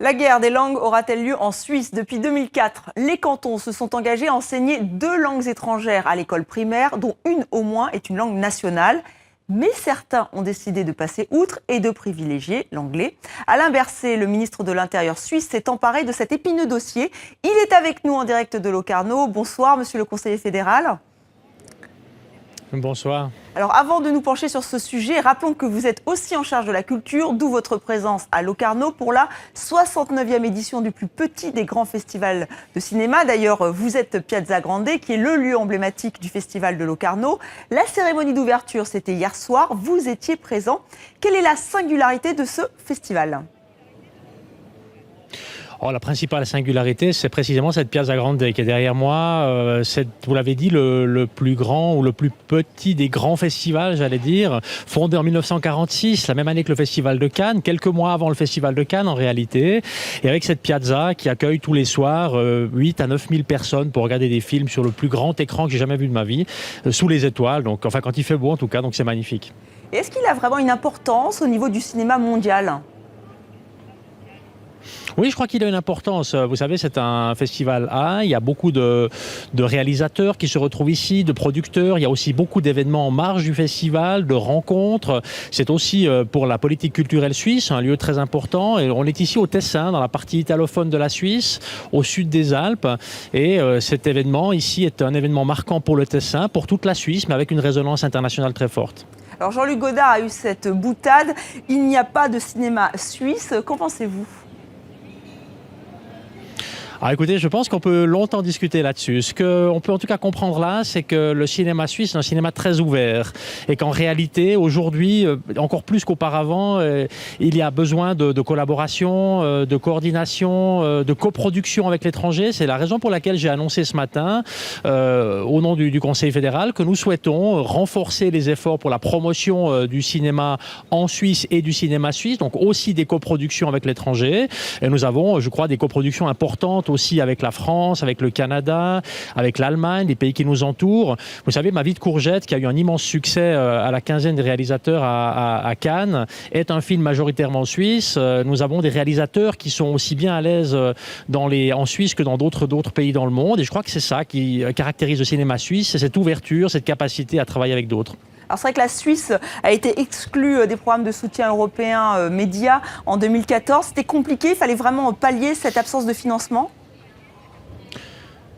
La guerre des langues aura-t-elle lieu en Suisse? Depuis 2004, les cantons se sont engagés à enseigner 2 langues étrangères à l'école primaire, dont une au moins est une langue nationale. Mais certains ont décidé de passer outre et de privilégier l'anglais. Alain Berset, le ministre de l'Intérieur suisse, s'est emparé de cet épineux dossier. Il est avec nous en direct de Locarno. Bonsoir, monsieur le conseiller fédéral. Bonsoir. Alors avant de nous pencher sur ce sujet, rappelons que vous êtes aussi en charge de la culture, d'où votre présence à Locarno pour la 69e édition du plus petit des grands festivals de cinéma. D'ailleurs, vous êtes Piazza Grande, qui est le lieu emblématique du festival de Locarno. La cérémonie d'ouverture, c'était hier soir, vous étiez présent. Quelle est la singularité de ce festival ? Oh, la principale singularité, c'est précisément cette Piazza Grande qui est derrière moi. C'est, vous l'avez dit, le plus grand ou le plus petit des grands festivals, j'allais dire, fondé en 1946, la même année que le Festival de Cannes, quelques mois avant le Festival de Cannes en réalité, et avec cette piazza qui accueille tous les soirs 8 à 9 000 personnes pour regarder des films sur le plus grand écran que j'ai jamais vu de ma vie, sous les étoiles, donc, enfin quand il fait beau en tout cas, donc c'est magnifique. Et est-ce qu'il a vraiment une importance au niveau du cinéma mondial ? Oui, je crois qu'il a une importance. Vous savez, c'est un festival il y a beaucoup de réalisateurs qui se retrouvent ici, de producteurs. Il y a aussi beaucoup d'événements en marge du festival, de rencontres. C'est aussi pour la politique culturelle suisse un lieu très important. Et on est ici au Tessin, dans la partie italophone de la Suisse, au sud des Alpes. Et cet événement ici est un événement marquant pour le Tessin, pour toute la Suisse, mais avec une résonance internationale très forte. Alors Jean-Luc Godard a eu cette boutade. Il n'y a pas de cinéma suisse. Qu'en pensez-vous ? Alors écoutez, je pense qu'on peut longtemps discuter là-dessus. Ce qu'on peut en tout cas comprendre là, c'est que le cinéma suisse est un cinéma très ouvert et qu'en réalité, aujourd'hui, encore plus qu'auparavant, il y a besoin de collaboration, de coordination, de coproduction avec l'étranger. C'est la raison pour laquelle j'ai annoncé ce matin, au nom du Conseil fédéral, que nous souhaitons renforcer les efforts pour la promotion du cinéma en Suisse et du cinéma suisse, donc aussi des coproductions avec l'étranger. Et nous avons, je crois, des coproductions importantes aussi avec la France, avec le Canada, avec l'Allemagne, les pays qui nous entourent. Vous savez, Ma vie de courgette, qui a eu un immense succès à la quinzaine des réalisateurs à Cannes, est un film majoritairement suisse. Nous avons des réalisateurs qui sont aussi bien à l'aise en Suisse que dans d'autres pays dans le monde. Et je crois que c'est ça qui caractérise le cinéma suisse, c'est cette ouverture, cette capacité à travailler avec d'autres. Alors c'est vrai que la Suisse a été exclue des programmes de soutien européens médias en 2014. C'était compliqué, il fallait vraiment pallier cette absence de financement.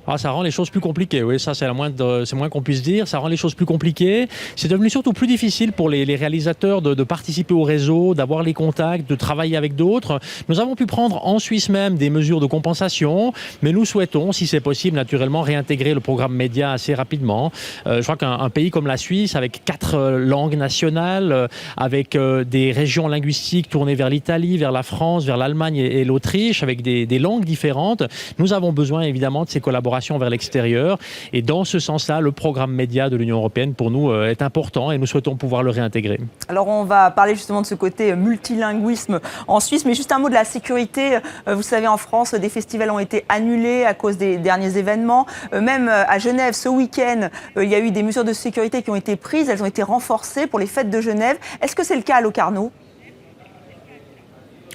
Ah, ça rend les choses plus compliquées, oui, ça c'est moins qu'on puisse dire, ça rend les choses plus compliquées. C'est devenu surtout plus difficile pour les réalisateurs de participer au réseau, d'avoir les contacts, de travailler avec d'autres. Nous avons pu prendre en Suisse même des mesures de compensation, mais nous souhaitons, si c'est possible, naturellement réintégrer le programme média assez rapidement. Je crois qu'un pays comme la Suisse, avec 4 langues nationales, avec des régions linguistiques tournées vers l'Italie, vers la France, vers l'Allemagne et l'Autriche, avec des langues différentes, nous avons besoin évidemment de ces collaborations vers l'extérieur. Et dans ce sens-là, le programme média de l'Union européenne, pour nous, est important et nous souhaitons pouvoir le réintégrer. Alors, on va parler justement de ce côté multilinguisme en Suisse, mais juste un mot de la sécurité. Vous savez, en France, des festivals ont été annulés à cause des derniers événements. Même à Genève, ce week-end, il y a eu des mesures de sécurité qui ont été prises. Elles ont été renforcées pour les fêtes de Genève. Est-ce que c'est le cas à Locarno ?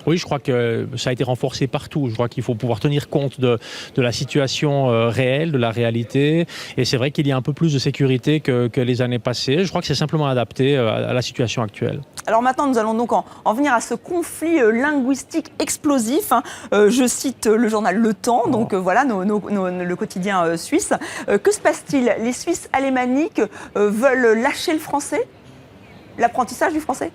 Oui, je crois que ça a été renforcé partout. Je crois qu'il faut pouvoir tenir compte de la situation réelle, de la réalité. Et c'est vrai qu'il y a un peu plus de sécurité que les années passées. Je crois que c'est simplement adapté à la situation actuelle. Alors maintenant, nous allons donc en venir à ce conflit linguistique explosif. Je cite le journal Le Temps, donc voilà, le quotidien suisse. Que se passe-t-il ? Les Suisses alémaniques veulent lâcher le français ? L'apprentissage du français ?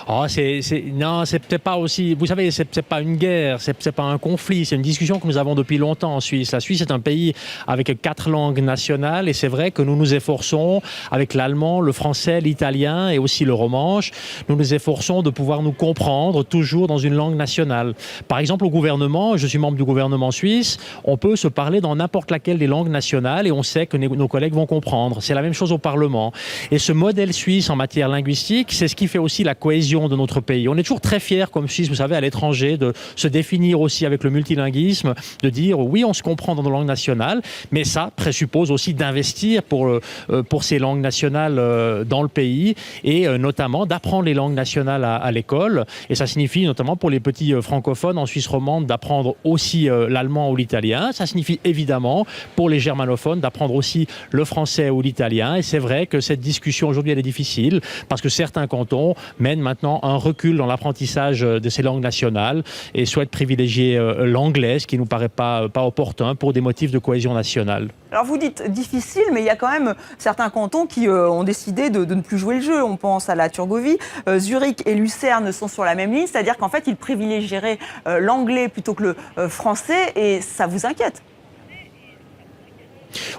Non, c'est peut-être pas aussi... Vous savez, c'est pas une guerre, c'est pas un conflit, c'est une discussion que nous avons depuis longtemps en Suisse. La Suisse est un pays avec 4 langues nationales et c'est vrai que nous nous efforçons, avec l'allemand, le français, l'italien et aussi le romanche, nous nous efforçons de pouvoir nous comprendre toujours dans une langue nationale. Par exemple, au gouvernement, je suis membre du gouvernement suisse, on peut se parler dans n'importe laquelle des langues nationales et on sait que nos collègues vont comprendre. C'est la même chose au Parlement. Et ce modèle suisse en matière linguistique linguistique, c'est ce qui fait aussi la cohésion de notre pays. On est toujours très fiers, comme Suisse, vous savez, à l'étranger, de se définir aussi avec le multilinguisme, de dire oui, on se comprend dans nos langues nationales, mais ça présuppose aussi d'investir pour ces langues nationales dans le pays et notamment d'apprendre les langues nationales à l'école. Et ça signifie notamment pour les petits francophones en Suisse romande d'apprendre aussi l'allemand ou l'italien. Ça signifie évidemment pour les germanophones d'apprendre aussi le français ou l'italien. Et c'est vrai que cette discussion aujourd'hui elle est difficile parce que certains cantons mènent maintenant un recul dans l'apprentissage de ces langues nationales et souhaitent privilégier l'anglais, ce qui ne nous paraît pas opportun pour des motifs de cohésion nationale. Alors vous dites difficile, mais il y a quand même certains cantons qui ont décidé de ne plus jouer le jeu. On pense à la Turgovie, Zurich et Lucerne sont sur la même ligne, c'est-à-dire qu'en fait ils privilégieraient l'anglais plutôt que le français et ça vous inquiète?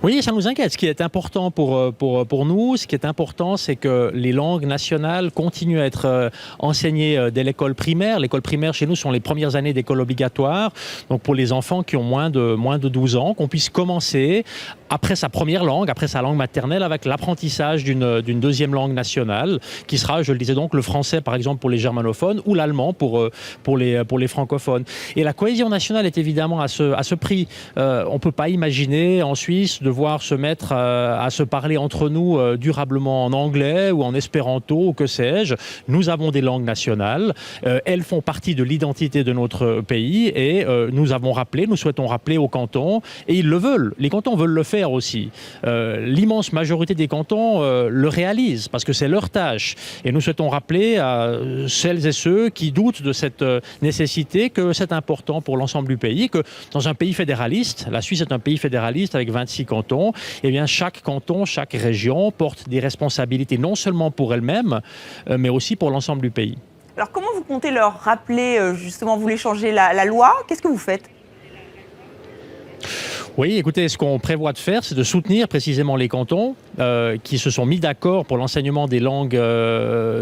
Oui, ça nous inquiète. Ce qui est important pour nous, ce qui est important, c'est que les langues nationales continuent à être enseignées dès l'école primaire. L'école primaire, chez nous, sont les premières années d'école obligatoire. Donc, pour les enfants qui ont moins de 12 ans, qu'on puisse commencer après sa première langue, après sa langue maternelle, avec l'apprentissage d'une deuxième langue nationale, qui sera, je le disais donc, le français, par exemple, pour les germanophones, ou l'allemand pour les francophones. Et la cohésion nationale est évidemment à ce prix. On ne peut pas imaginer en Suisse devoir se mettre à se parler entre nous durablement en anglais ou en espéranto ou que sais-je. Nous avons des langues nationales. Elles font partie de l'identité de notre pays et nous souhaitons rappeler aux cantons, et ils le veulent. Les cantons veulent le faire aussi. L'immense majorité des cantons le réalisent parce que c'est leur tâche. Et nous souhaitons rappeler à celles et ceux qui doutent de cette nécessité que c'est important pour l'ensemble du pays, que dans un pays fédéraliste, la Suisse est un pays fédéraliste avec 26 cantons, eh bien chaque canton, chaque région porte des responsabilités non seulement pour elle-même, mais aussi pour l'ensemble du pays. Alors comment vous comptez leur rappeler, justement, vous voulez changer la loi? Qu'est-ce que vous faites? Oui, écoutez, ce qu'on prévoit de faire, c'est de soutenir précisément les cantons qui se sont mis d'accord pour l'enseignement des langues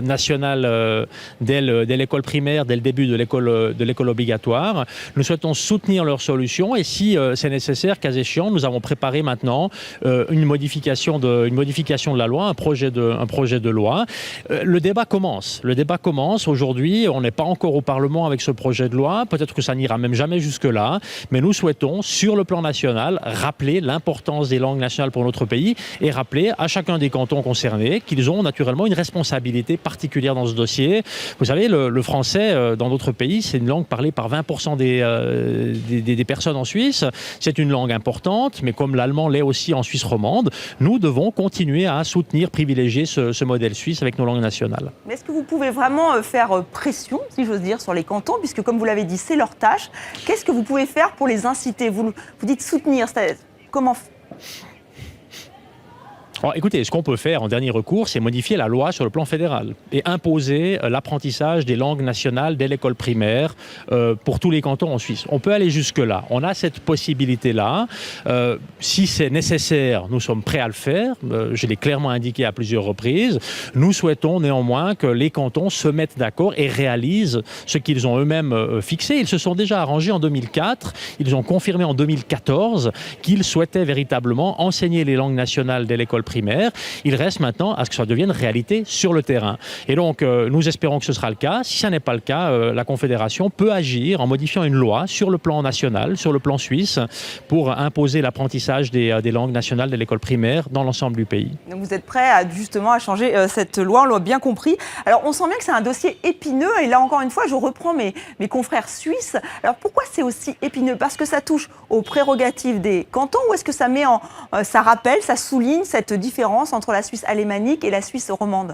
nationales dès l'école primaire, dès le début de l'école obligatoire. Nous souhaitons soutenir leurs solutions et si c'est nécessaire, cas échéant, nous avons préparé maintenant une modification de la loi, un projet de loi. Le débat commence. Aujourd'hui. On n'est pas encore au Parlement avec ce projet de loi. Peut-être que ça n'ira même jamais jusque-là. Mais nous souhaitons, sur le plan national, rappeler l'importance des langues nationales pour notre pays et rappeler à chacun des cantons concernés qu'ils ont naturellement une responsabilité particulière dans ce dossier. Vous savez, le français dans notre pays, c'est une langue parlée par 20% des personnes en Suisse. C'est une langue importante, mais comme l'allemand l'est aussi en Suisse romande, nous devons continuer à soutenir, privilégier ce modèle suisse avec nos langues nationales. Mais est-ce que vous pouvez vraiment faire pression, si j'ose dire, sur les cantons, puisque comme vous l'avez dit, c'est leur tâche. Qu'est-ce que vous pouvez faire pour les inciter? Vous dites soutenir. Comment? Alors, écoutez, ce qu'on peut faire en dernier recours, c'est modifier la loi sur le plan fédéral et imposer l'apprentissage des langues nationales dès l'école primaire pour tous les cantons en Suisse. On peut aller jusque-là. On a cette possibilité-là. Si c'est nécessaire, nous sommes prêts à le faire. Je l'ai clairement indiqué à plusieurs reprises. Nous souhaitons néanmoins que les cantons se mettent d'accord et réalisent ce qu'ils ont eux-mêmes fixé. Ils se sont déjà arrangés en 2004. Ils ont confirmé en 2014 qu'ils souhaitaient véritablement enseigner les langues nationales dès l'école primaire. Il reste maintenant à ce que ça devienne réalité sur le terrain. Et donc, nous espérons que ce sera le cas. Si ce n'est pas le cas, la Confédération peut agir en modifiant une loi sur le plan national, sur le plan suisse, pour imposer l'apprentissage des langues nationales de l'école primaire dans l'ensemble du pays. Donc vous êtes prêt justement à changer cette loi, on l'a bien compris. Alors, on sent bien que c'est un dossier épineux. Et là, encore une fois, je reprends mes confrères suisses. Alors, pourquoi c'est aussi épineux? Parce que ça touche aux prérogatives des cantons ou est-ce que ça ça rappelle, ça souligne cette différence entre la Suisse alémanique et la Suisse romande?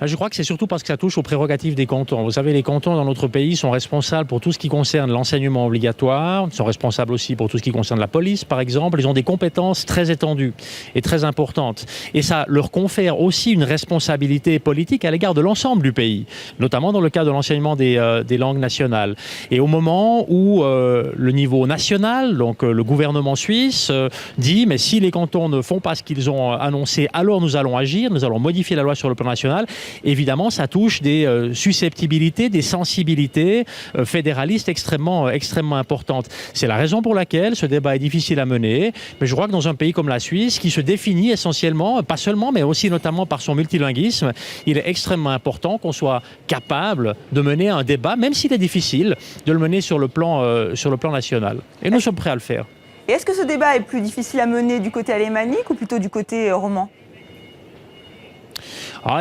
Je crois que c'est surtout parce que ça touche aux prérogatives des cantons. Vous savez, les cantons dans notre pays sont responsables pour tout ce qui concerne l'enseignement obligatoire, ils sont responsables aussi pour tout ce qui concerne la police, par exemple. Ils ont des compétences très étendues et très importantes. Et ça leur confère aussi une responsabilité politique à l'égard de l'ensemble du pays, notamment dans le cas de l'enseignement des langues nationales. Et au moment où le niveau national, donc le gouvernement suisse, dit « mais si les cantons ne font pas ce qu'ils ont annoncé, alors nous allons agir, nous allons modifier la loi sur le plan national », évidemment, ça touche des susceptibilités, des sensibilités fédéralistes extrêmement importantes. C'est la raison pour laquelle ce débat est difficile à mener, mais je crois que dans un pays comme la Suisse, qui se définit essentiellement, pas seulement, mais aussi notamment par son multilinguisme, il est extrêmement important qu'on soit capable de mener un débat, même s'il est difficile, de le mener sur le plan national. Et nous sommes prêts à le faire. Et est-ce que ce débat est plus difficile à mener du côté alémanique ou plutôt du côté roman ?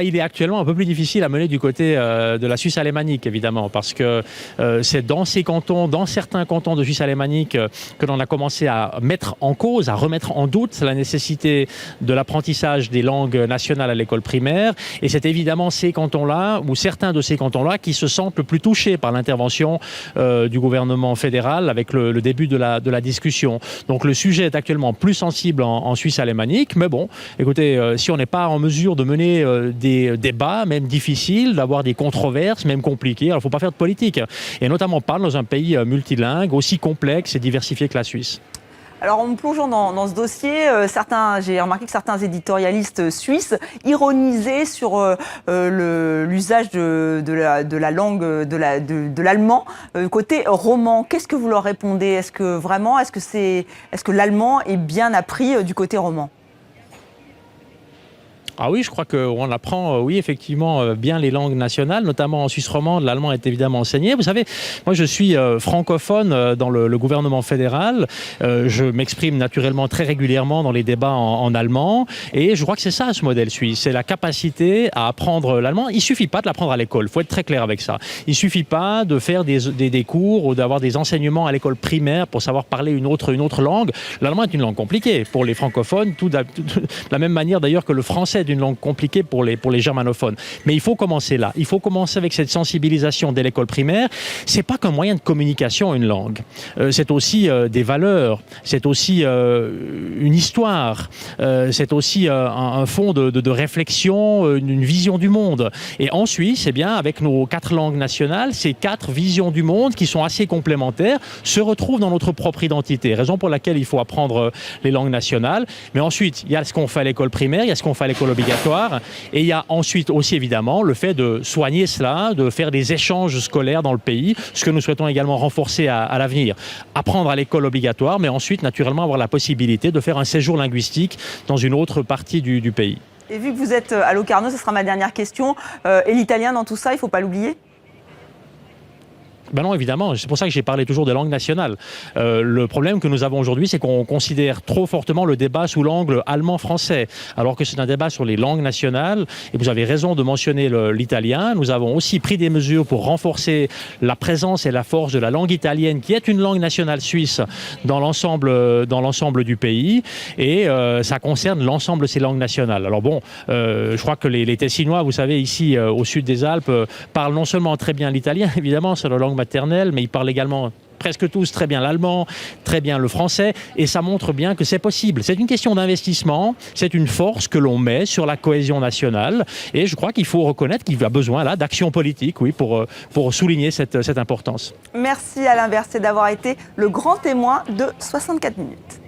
Il est actuellement un peu plus difficile à mener du côté de la Suisse alémanique, évidemment, parce que c'est dans ces cantons, dans certains cantons de Suisse alémanique, que l'on a commencé à mettre en cause, à remettre en doute la nécessité de l'apprentissage des langues nationales à l'école primaire. Et c'est évidemment ces cantons-là, ou certains de ces cantons-là, qui se sentent le plus touchés par l'intervention du gouvernement fédéral avec le début de la discussion. Donc le sujet est actuellement plus sensible en Suisse alémanique, mais bon, écoutez, si on n'est pas en mesure de mener des débats, même difficiles, d'avoir des controverses, même compliquées. Alors, il ne faut pas faire de politique. Et notamment pas dans un pays multilingue, aussi complexe et diversifié que la Suisse. Alors, en me plongeant dans ce dossier, j'ai remarqué que certains éditorialistes suisses ironisaient sur l'usage de la langue, de l'allemand, côté roman. Qu'est-ce que vous leur répondez ? Est-ce que l'allemand est bien appris du côté roman ? Ah oui, je crois qu'on apprend, oui, effectivement, bien les langues nationales, notamment en Suisse romande. L'allemand est évidemment enseigné. Vous savez, moi, je suis francophone dans le gouvernement fédéral. Je m'exprime naturellement très régulièrement dans les débats en allemand. Et je crois que c'est ça, ce modèle suisse. C'est la capacité à apprendre l'allemand. Il ne suffit pas de l'apprendre à l'école. Il faut être très clair avec ça. Il ne suffit pas de faire des cours ou d'avoir des enseignements à l'école primaire pour savoir parler une autre langue. L'allemand est une langue compliquée pour les francophones, de la même manière d'ailleurs que le français est une langue compliquée pour les germanophones. Mais il faut commencer là. Il faut commencer avec cette sensibilisation dès l'école primaire. C'est pas qu'un moyen de communication, une langue. C'est aussi des valeurs. C'est aussi une histoire. C'est aussi un fond de réflexion, une vision du monde. Et en Suisse, eh bien, avec nos 4 langues nationales, ces 4 visions du monde qui sont assez complémentaires se retrouvent dans notre propre identité. Raison pour laquelle il faut apprendre les langues nationales. Mais ensuite, il y a ce qu'on fait à l'école primaire, il y a ce qu'on fait à l'école obligatoire. Et il y a ensuite aussi évidemment le fait de soigner cela, de faire des échanges scolaires dans le pays, ce que nous souhaitons également renforcer à l'avenir. Apprendre à l'école obligatoire, mais ensuite naturellement avoir la possibilité de faire un séjour linguistique dans une autre partie du pays. Et vu que vous êtes à Locarno, ce sera ma dernière question. Et l'italien dans tout ça, il ne faut pas l'oublier ? Ben non, évidemment. C'est pour ça que j'ai parlé toujours des langues nationales. Le problème que nous avons aujourd'hui, c'est qu'on considère trop fortement le débat sous l'angle allemand-français, alors que c'est un débat sur les langues nationales. Et vous avez raison de mentionner l'italien. Nous avons aussi pris des mesures pour renforcer la présence et la force de la langue italienne, qui est une langue nationale suisse dans l'ensemble du pays. Et ça concerne l'ensemble de ces langues nationales. Alors bon, je crois que les Tessinois, vous savez, ici au sud des Alpes, parlent non seulement très bien l'italien, évidemment, c'est leur langue maternelle, mais ils parlent également presque tous très bien l'allemand, très bien le français, et ça montre bien que c'est possible. C'est une question d'investissement, c'est une force que l'on met sur la cohésion nationale, et je crois qu'il faut reconnaître qu'il y a besoin là d'action politique, oui, pour souligner cette importance. Merci Alain Berset d'avoir été le grand témoin de 64 minutes.